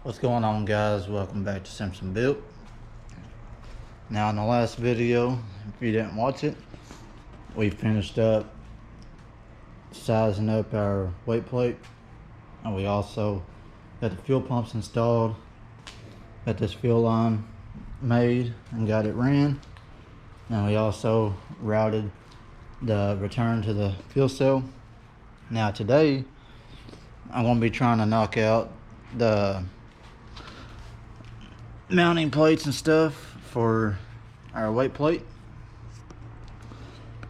What's going on, guys? Welcome back to Simpson Built. Now, in the last video, if you didn't watch it, we finished up sizing up our weight plate, and we also got the fuel pumps installed, got this fuel line made and got it ran, and we also routed the return to the fuel cell. Now today I'm going to be trying to knock out the mounting plates and stuff for our weight plate.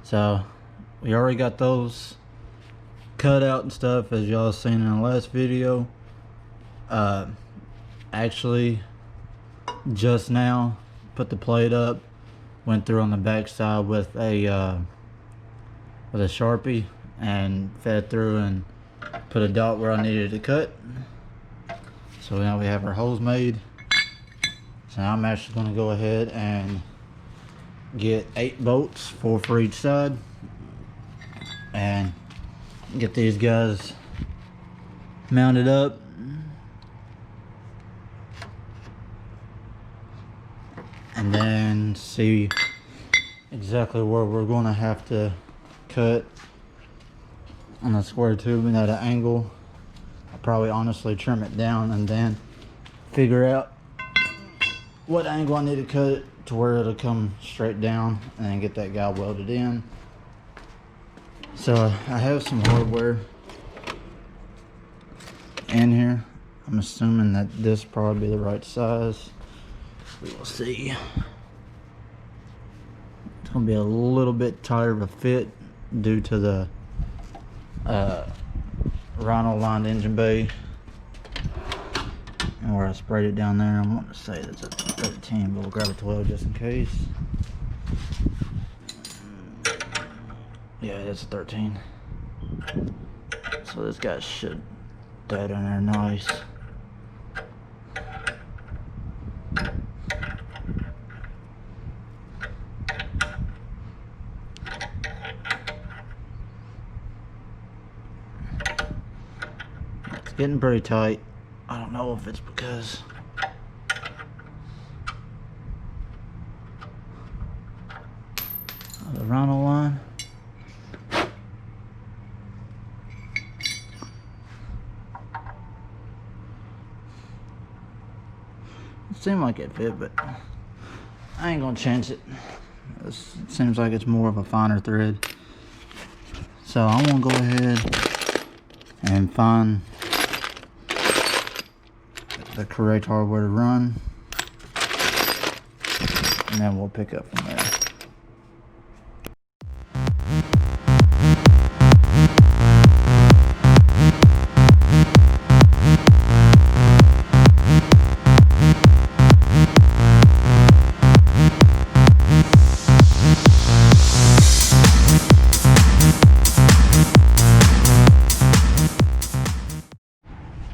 So we already got those cut out and stuff, as y'all seen in the last video. Actually just now put the plate up, went through on the back side with a Sharpie and fed through and put a dot where I needed to cut. So now we have our holes made. So now I'm actually going to go ahead and get 8 bolts, 4 for each side, and get these guys mounted up. And then see exactly where we're going to have to cut on the square tube and at an angle. I'll probably honestly trim it down and then figure out what angle I need to cut it to where it'll come straight down, and then get that guy welded in. So I have some hardware in here. I'm assuming that this probably be the right size. We will see. It's gonna be a little bit tighter of a fit due to the Rhino lined engine bay and where I sprayed it down there. I'm going to say that's a 13, but we'll grab a 12 just in case. Yeah, that's a 13. So this guy should that in there nice. It's getting pretty tight. I don't know if it's because of the Rhino line. It seemed like it fit, but I ain't gonna change it. It seems like it's more of a finer thread. So I'm gonna go ahead and find the correct hardware to run, and then we'll pick up from there.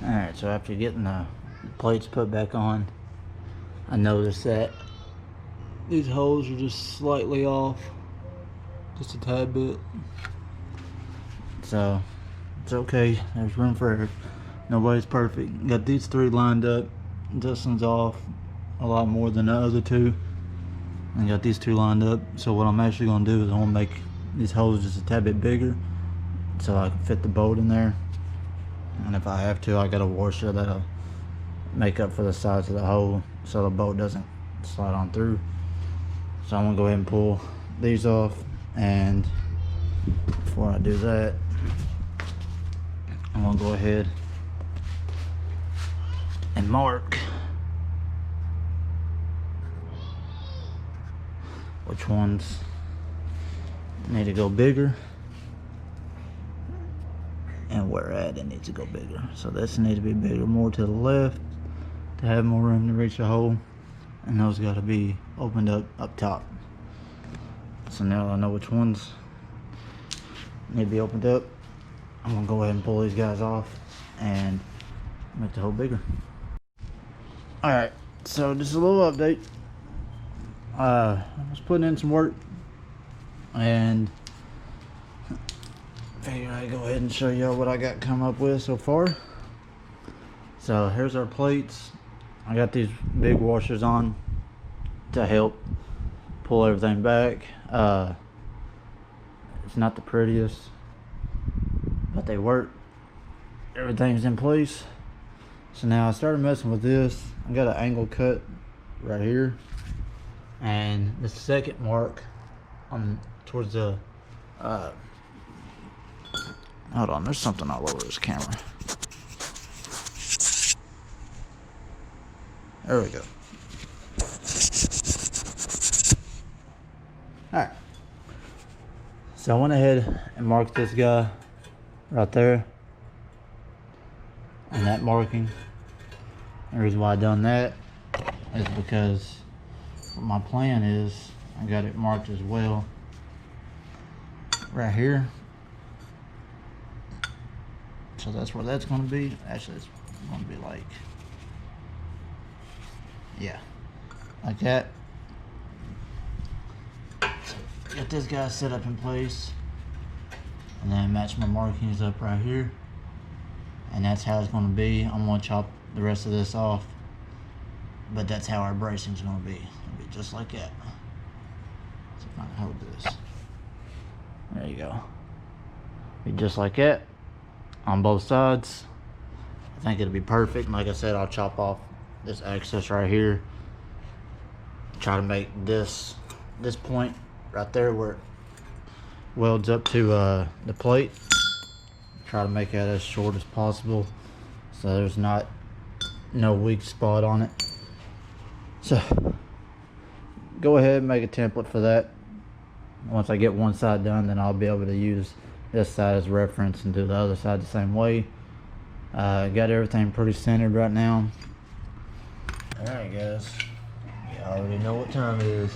Alright, so after getting the plates put back on, I noticed that these holes are just slightly off, just a tad bit. So it's okay, there's room for error. Nobody's perfect. Got these 3 lined up. Justin's off a lot more than the other 2, and got these 2 lined up. So what I'm actually going to do is I'm going to make these holes just a tad bit bigger so I can fit the bolt in there. And if I have to, I got a washer that'll make up for the size of the hole so the bolt doesn't slide on through. So I'm gonna go ahead and pull these off, and before I do that, I'm gonna go ahead and mark which ones need to go bigger and where at it needs to go bigger. So this needs to be bigger, more to the left to have more room to reach the hole, and those got to be opened up top. So now I know which ones need to be opened up. I'm gonna go ahead and pull these guys off and make the hole bigger. Alright, so just a little update. I was putting in some work and figured I'd go ahead and show y'all what I got come up with so far. So here's our plates. I got these big washers on to help pull everything back. It's not the prettiest, but they work. Everything's in place. So now I started messing with this. I got an angle cut right here, and the second mark on towards the hold on, there's something all over this camera. There we go. Alright. So I went ahead and marked this guy right there. And that marking. The reason why I done that is because what my plan is, I got it marked as well right here. So that's where that's going to be. Actually, it's going to be like, yeah, like that. So get this guy set up in place, and then match my markings up right here, and that's how it's going to be. I'm going to chop the rest of this off, but that's how our bracing is going to be. It'll be just like that. So if I can hold this, there you go. Be just like that on both sides. I think it'll be perfect. Like I said, I'll chop off this excess right here. Try to make this point right there where it welds up to the plate. Try to make that as short as possible so there's no weak spot on it. So go ahead and make a template for that. Once I get one side done, then I'll be able to use this side as reference and do the other side the same way. Got everything pretty centered right now. Alright guys, you already know what time it is.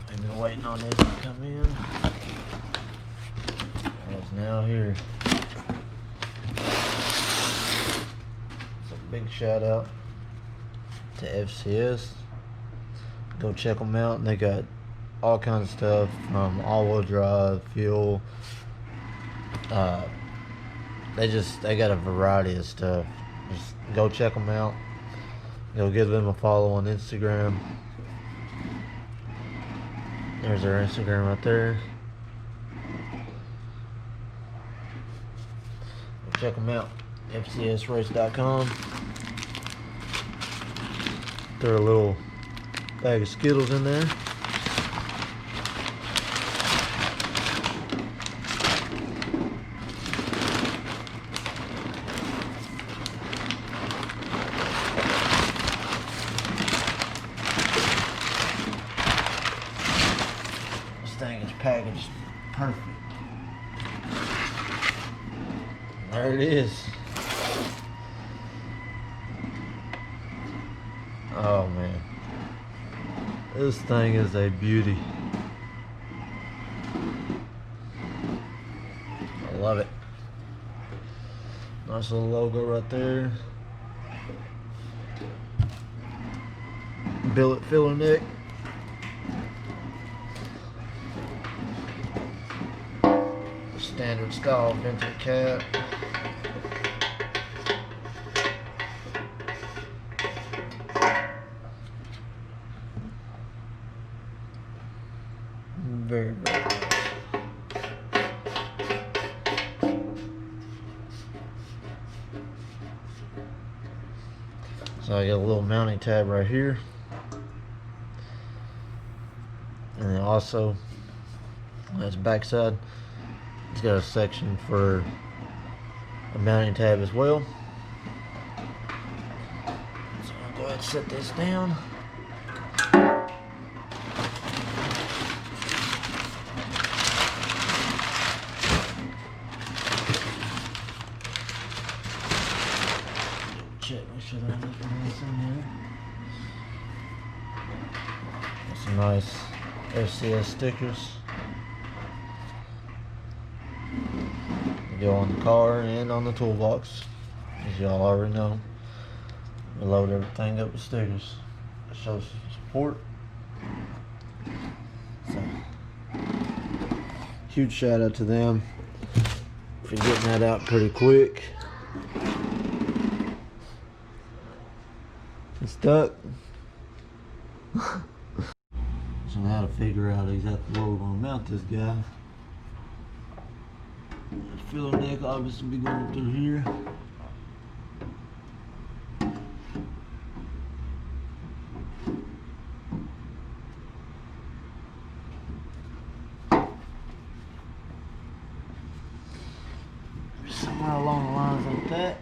I've been waiting on this to come in. And it's now here. So big shout out to FCS. Go check them out. They got all kinds of stuff from all-wheel drive, fuel. They got a variety of stuff. Just go check them out. Go give them a follow on Instagram. There's their Instagram right there. Go check them out. FCSrace.com. Throw a little bag of Skittles in there. This thing is packaged perfect. There it is. Oh man, this thing is a beauty. I love it. Nice little logo right there. Billet filler neck. Standard style vented cap. Very, very nice. So I got a little mounting tab right here. And then also, on this back side, it's got a section for a mounting tab as well. So I'll go ahead and set this down. Check, make sure that everything's in here. Got some nice FCS stickers. They go on the car and on the toolbox, as y'all already know. We load everything up with stickers. show some support. So, huge shout out to them for getting that out pretty quick. It's stuck. So now to figure out exactly where we're going to mount this guy. The filler deck obviously be going through here. Somewhere along the lines like that.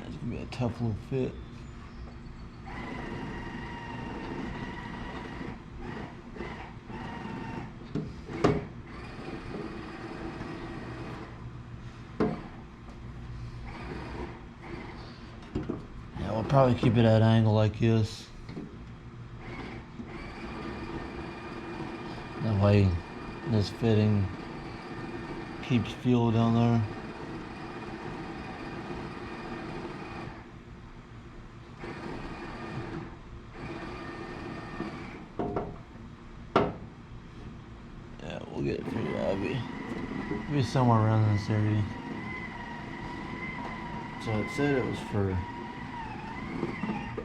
It's gonna be a tough little fit. We'll probably keep it at an angle like this. That way this fitting keeps fuel down there. Yeah, we'll get it figured out. It'll be somewhere around this area. So it said it was for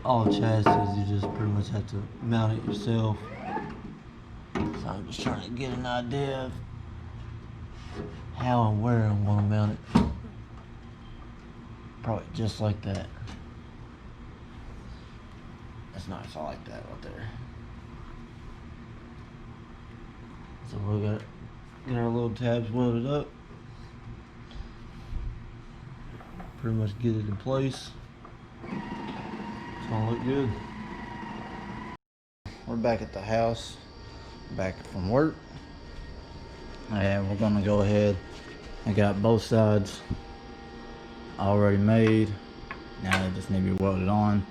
all chassis, you just pretty much have to mount it yourself. So I'm just trying to get an idea of how and where I'm going to mount it. Probably just like that. That's nice, I like that right there. So we got get our little tabs welded up. Pretty much get it in place. It's gonna look good. We're back at the house, back from work, and we're gonna go ahead. I got both sides already made. Now they just need to be welded on.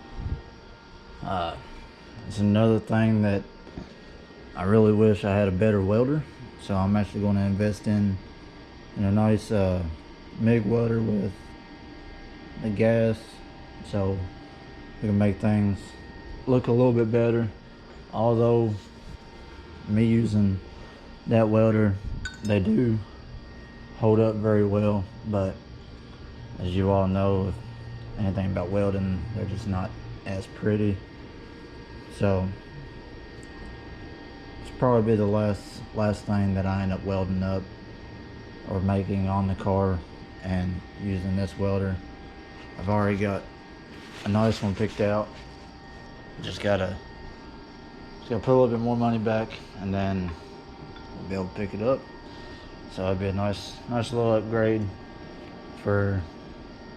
It's another thing that I really wish I had a better welder, so I'm actually going to invest in a nice MIG welder with the gas, so we can make things look a little bit better. Although me using that welder, they do hold up very well, but as you all know, if anything about welding, they're just not as pretty. So it's probably the last thing that I end up welding up or making on the car and using this welder. I've already got a nice one picked out. Just gotta put a little bit more money back, and then we'll be able to pick it up. So it'd be a nice little upgrade for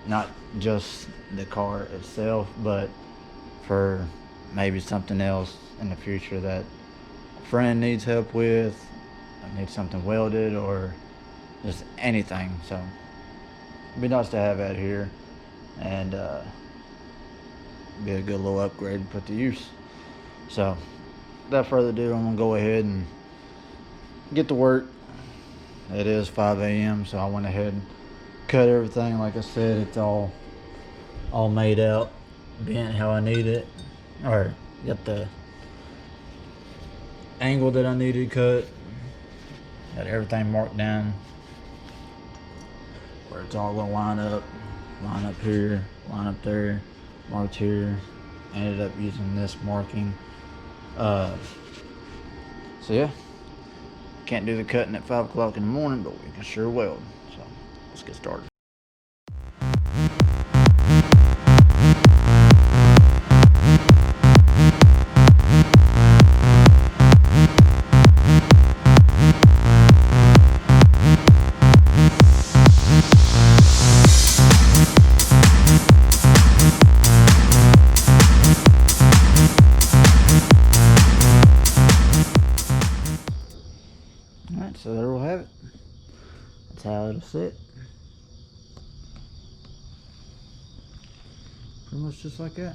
not just the car itself, but for maybe something else in the future that a friend needs help with, needs something welded, or just anything. So it'd be nice to have that here, and be a good little upgrade to put to use. So without further ado, I'm gonna go ahead and get to work. It is 5 a.m. so I went ahead and cut everything. Like I said, it's all made out, bent how I need it, or got the angle that I needed cut. Got everything marked down where it's all gonna line up here, line up there, marked here. Ended up using this marking. So yeah, can't do the cutting at 5 o'clock in the morning, but we can sure weld. So let's get started. Alright, so there we'll have it. That's how it'll sit. Pretty much just like that.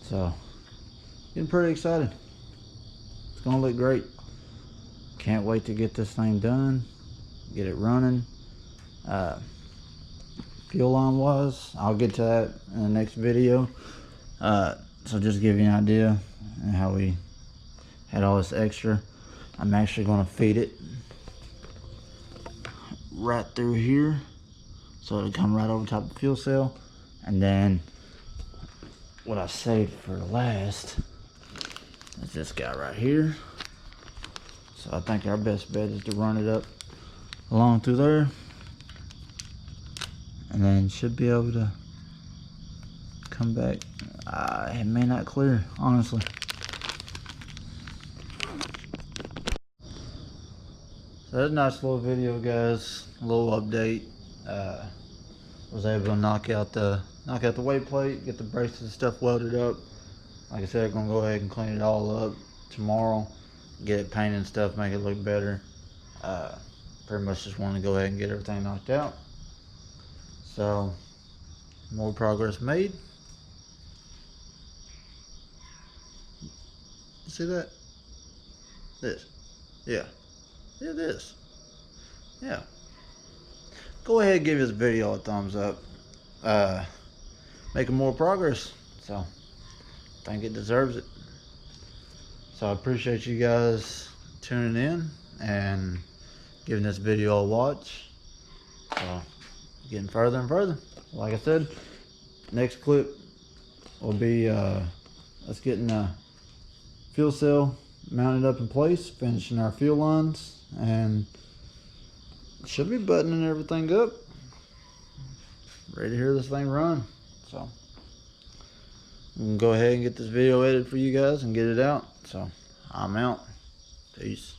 So, getting pretty excited. gonna look great. Can't wait to get this thing done, get it running. Fuel line wise, I'll get to that in the next video. So just to give you an idea of how we had all this extra, I'm actually going to feed it right through here, so it'll come right over top of the fuel cell. And then what I saved for last is this guy right here. So I think our best bet is to run it up along through there, and then should be able to come back. It may not clear, honestly. So that's a nice little video, guys. A little update. Was able to knock out the weight plate, get the braces and stuff welded up. Like I said, I'm gonna go ahead and clean it all up tomorrow, get it painted and stuff, make it look better. Pretty much just want to go ahead and get everything knocked out. So more progress made. See that? This. Yeah. Yeah, this. Yeah. Go ahead and give this video a thumbs up. Making more progress. So I think it deserves it. So I appreciate you guys tuning in and giving this video a watch. So getting further and further. Like I said, next clip will be us getting the fuel cell mounted up in place, finishing our fuel lines, and should be buttoning everything up, ready to hear this thing run. So we can go ahead and get this video edited for you guys and get it out. So I'm out. Peace.